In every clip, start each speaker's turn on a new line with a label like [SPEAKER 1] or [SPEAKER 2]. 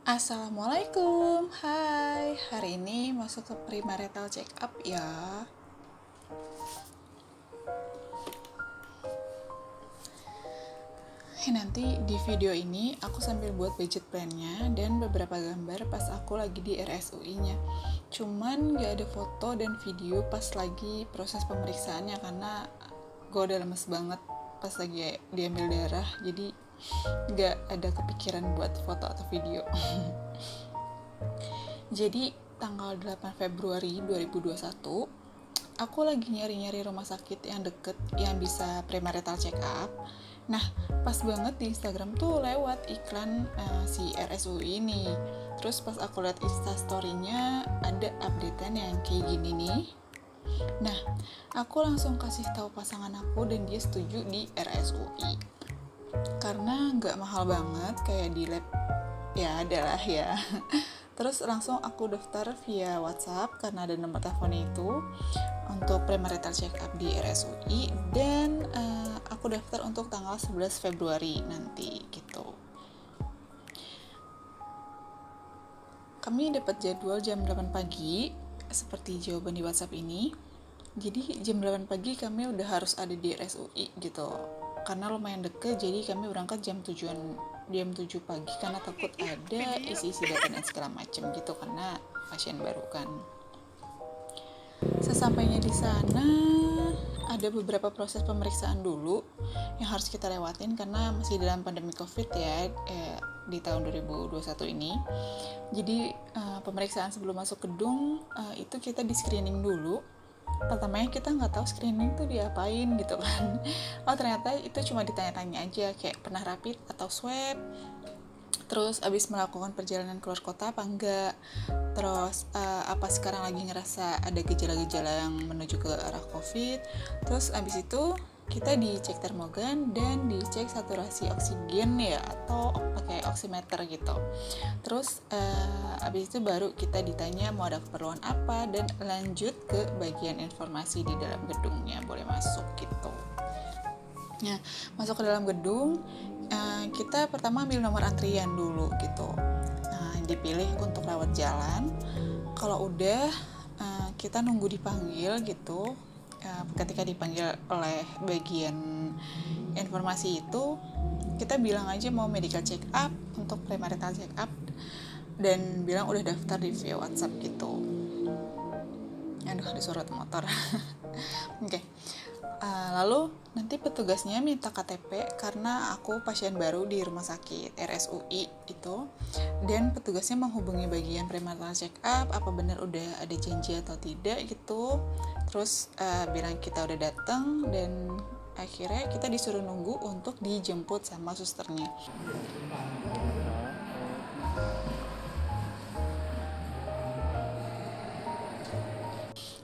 [SPEAKER 1] Assalamualaikum, hai. Hari ini masuk ke premarital check up ya. Nanti di video ini aku sambil buat budget plan-nya dan beberapa gambar pas aku lagi di RSUI-nya. Cuman gak ada foto dan video pas lagi proses pemeriksaannya karena gue udah lemes banget pas lagi diambil darah, jadi gak ada kepikiran buat foto atau video. Jadi tanggal 8 Februari 2021 aku lagi nyari-nyari rumah sakit yang deket yang bisa premarital check up. Nah, pas banget di Instagram tuh lewat iklan si RSUI ini. Terus pas aku lihat Instastory-nya ada update-an yang kayak gini nih. Nah, aku langsung kasih tahu pasangan aku dan dia setuju di RSUI. Karena nggak mahal banget kayak di lab ya adalah ya. Terus langsung aku daftar via WhatsApp karena ada nomor teleponnya itu untuk premarital check up di RSUI dan aku daftar untuk tanggal 11 Februari nanti gitu. Kami dapat jadwal jam 8 pagi seperti jawaban di WhatsApp ini. Jadi jam 8 pagi kami udah harus ada di RSUI gitu. Karena lumayan deket, jadi kami berangkat jam 7 pagi karena takut ada isi-isi data dan segala macam gitu karena pasien baru kan. Sesampainya di sana ada beberapa proses pemeriksaan dulu yang harus kita lewatin karena masih dalam pandemi COVID ya di tahun 2021 ini. Jadi pemeriksaan sebelum masuk gedung itu kita di screening dulu. Pertamanya kita nggak tahu screening tuh diapain gitu kan. Oh ternyata itu cuma ditanya-tanya aja kayak pernah rapid atau swab, terus abis melakukan perjalanan keluar kota apa enggak, terus apa sekarang lagi ngerasa ada gejala-gejala yang menuju ke arah COVID. Terus abis itu kita dicek termogan dan dicek saturasi oksigen ya atau pakai oximeter gitu. Terus abis itu baru kita ditanya mau ada keperluan apa dan lanjut ke bagian informasi di dalam gedungnya boleh masuk gitu. Nah, masuk ke dalam gedung kita pertama ambil nomor antrian dulu gitu. Nah, dipilih untuk rawat jalan. Kalau udah kita nunggu dipanggil gitu. Ketika dipanggil oleh bagian informasi itu, kita bilang aja mau medical check up untuk premarital check up dan bilang udah daftar di via WhatsApp gitu. Aduh, ada suara motor. Oke. Lalu nanti petugasnya minta KTP karena aku pasien baru di rumah sakit RSUI itu, dan petugasnya menghubungi bagian premarital check up apa benar udah ada janji atau tidak gitu. Terus bilang kita udah datang dan akhirnya kita disuruh nunggu untuk dijemput sama susternya.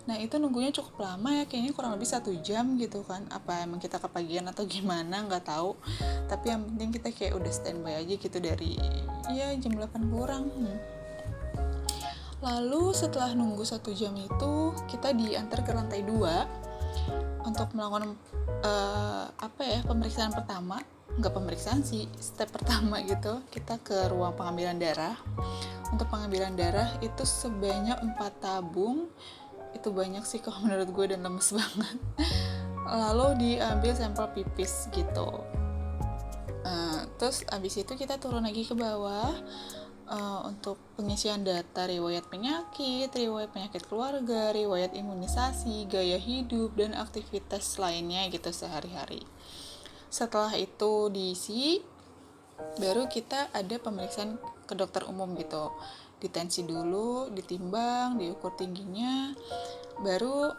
[SPEAKER 1] Nah itu nunggunya cukup lama ya, kayaknya kurang lebih 1 jam gitu kan. Apa emang kita kepagian atau gimana nggak tahu. Tapi yang penting kita kayak udah standby aja gitu dari ya jam 8 kurang. Lalu setelah nunggu 1 jam itu kita diantar ke lantai 2 untuk melakukan pemeriksaan pertama. Nggak pemeriksaan sih, step pertama gitu. Kita ke ruang pengambilan darah. Untuk pengambilan darah itu sebanyak 4 tabung. Itu banyak sih kalau menurut gue dan lemes banget. Lalu diambil sampel pipis gitu. Terus abis itu kita turun lagi ke bawah untuk pengisian data riwayat penyakit keluarga, riwayat imunisasi, gaya hidup, dan aktivitas lainnya gitu sehari-hari. Setelah itu diisi, baru kita ada pemeriksaan ke dokter umum gitu. Ditensi dulu, ditimbang, diukur tingginya, baru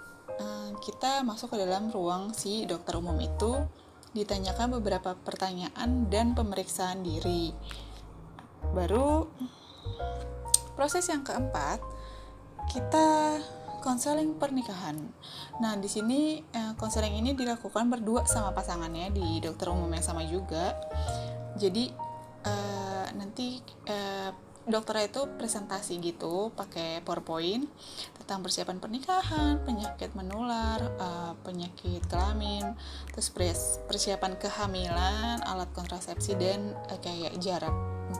[SPEAKER 1] kita masuk ke dalam ruang si dokter umum itu, ditanyakan beberapa pertanyaan dan pemeriksaan diri. Baru proses yang keempat, kita konseling pernikahan. Nah, di sini konseling ini dilakukan berdua sama pasangannya di dokter umum yang sama juga. Jadi nanti dokternya itu presentasi gitu pakai PowerPoint tentang persiapan pernikahan, penyakit menular, penyakit kelamin, terus persiapan kehamilan, alat kontrasepsi dan kayak jarak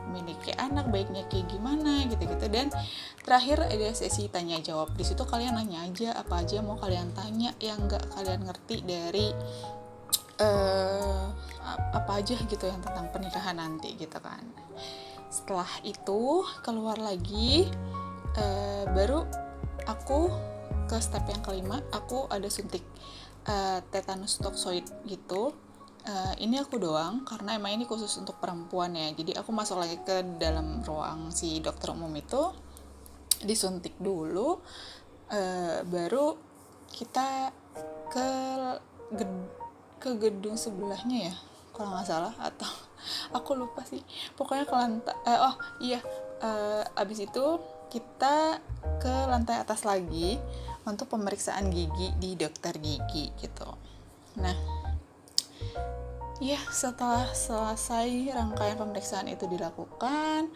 [SPEAKER 1] memiliki anak baiknya kayak gimana gitu-gitu. Dan terakhir ada sesi tanya jawab. Di situ kalian nanya aja apa aja mau kalian tanya yang nggak kalian ngerti dari apa aja gitu yang tentang pernikahan nanti gitu kan. Setelah itu keluar lagi, baru aku ke step yang kelima, aku ada suntik tetanus toxoid gitu. Ini aku doang karena emang ini khusus untuk perempuan ya, jadi aku masuk lagi ke dalam ruang si dokter umum itu, disuntik dulu, baru kita ke gedung sebelahnya ya kalau nggak salah, atau aku lupa sih, pokoknya ke lantai abis itu kita ke lantai atas lagi untuk pemeriksaan gigi di dokter gigi gitu. Nah ya, setelah selesai rangkaian pemeriksaan itu dilakukan,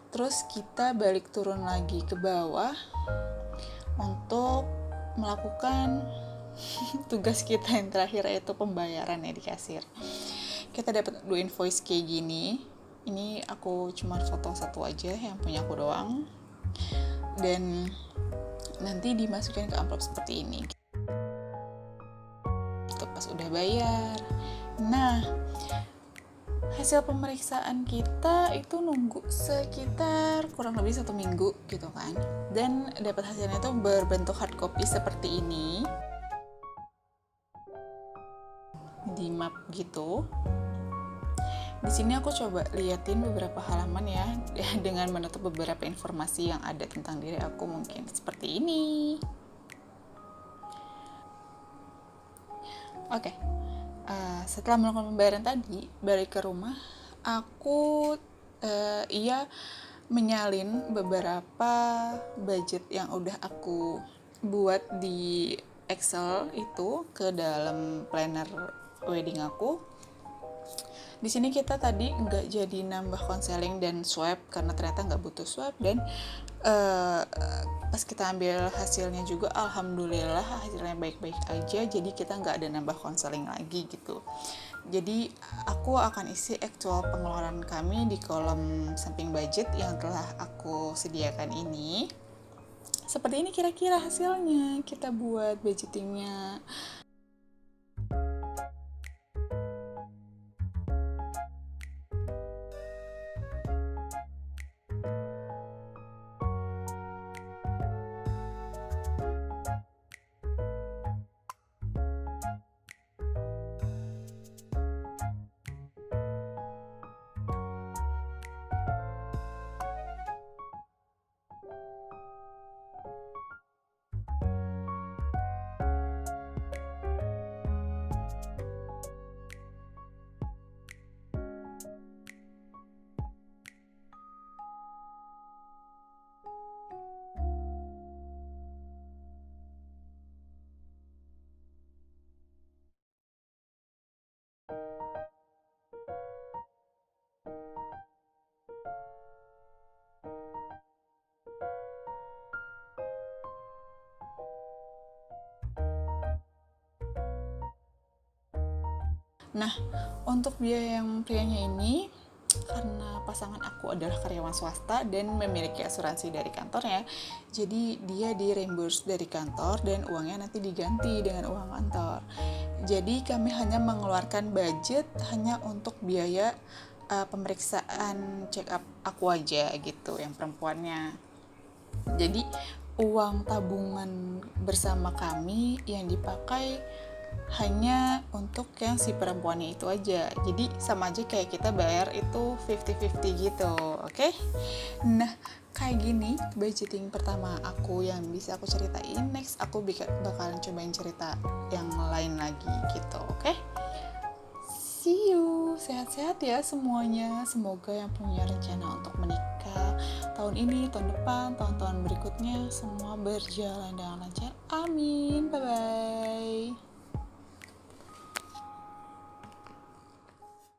[SPEAKER 1] terus kita balik turun lagi ke bawah untuk melakukan tugas kita yang terakhir, yaitu pembayaran ya di kasir. Kita dapat 2 invoice kayak gini. Ini aku cuma foto satu aja yang punya aku doang, dan nanti dimasukin ke amplop seperti ini gitu pas udah bayar. Nah, hasil pemeriksaan kita itu nunggu sekitar kurang lebih 1 minggu gitu kan, dan dapat hasilnya itu berbentuk hard copy seperti ini di map gitu. Di sini aku coba liatin beberapa halaman ya dengan menutup beberapa informasi yang ada tentang diri aku, mungkin seperti ini. Oke. Setelah melakukan pembayaran tadi, balik ke rumah, aku menyalin beberapa budget yang udah aku buat di Excel itu ke dalam planner wedding aku. Di sini kita tadi nggak jadi nambah konseling dan swab karena ternyata nggak butuh swab, dan pas kita ambil hasilnya juga alhamdulillah hasilnya baik-baik aja, jadi kita nggak ada nambah konseling lagi gitu. Jadi aku akan isi actual pengeluaran kami di kolom samping budget yang telah aku sediakan ini. Seperti ini kira-kira hasilnya kita buat budgetingnya. Nah, untuk biaya yang prianya ini, karena pasangan aku adalah karyawan swasta dan memiliki asuransi dari kantornya, jadi dia di reimburse dari kantor dan uangnya nanti diganti dengan uang kantor. Jadi kami hanya mengeluarkan budget hanya untuk biaya pemeriksaan check up aku aja gitu, yang perempuannya. Jadi uang tabungan bersama kami yang dipakai hanya untuk yang si perempuannya itu aja. Jadi sama aja kayak kita bayar itu 50-50 gitu, oke? Nah, kayak gini budgeting pertama aku yang bisa aku ceritain. Next aku bakalan cobain cerita yang lain lagi gitu, oke? See you, sehat-sehat ya semuanya. Semoga yang punya rencana untuk menikah tahun ini, tahun depan, tahun-tahun berikutnya semua berjalan dengan lancar. Amin, bye-bye.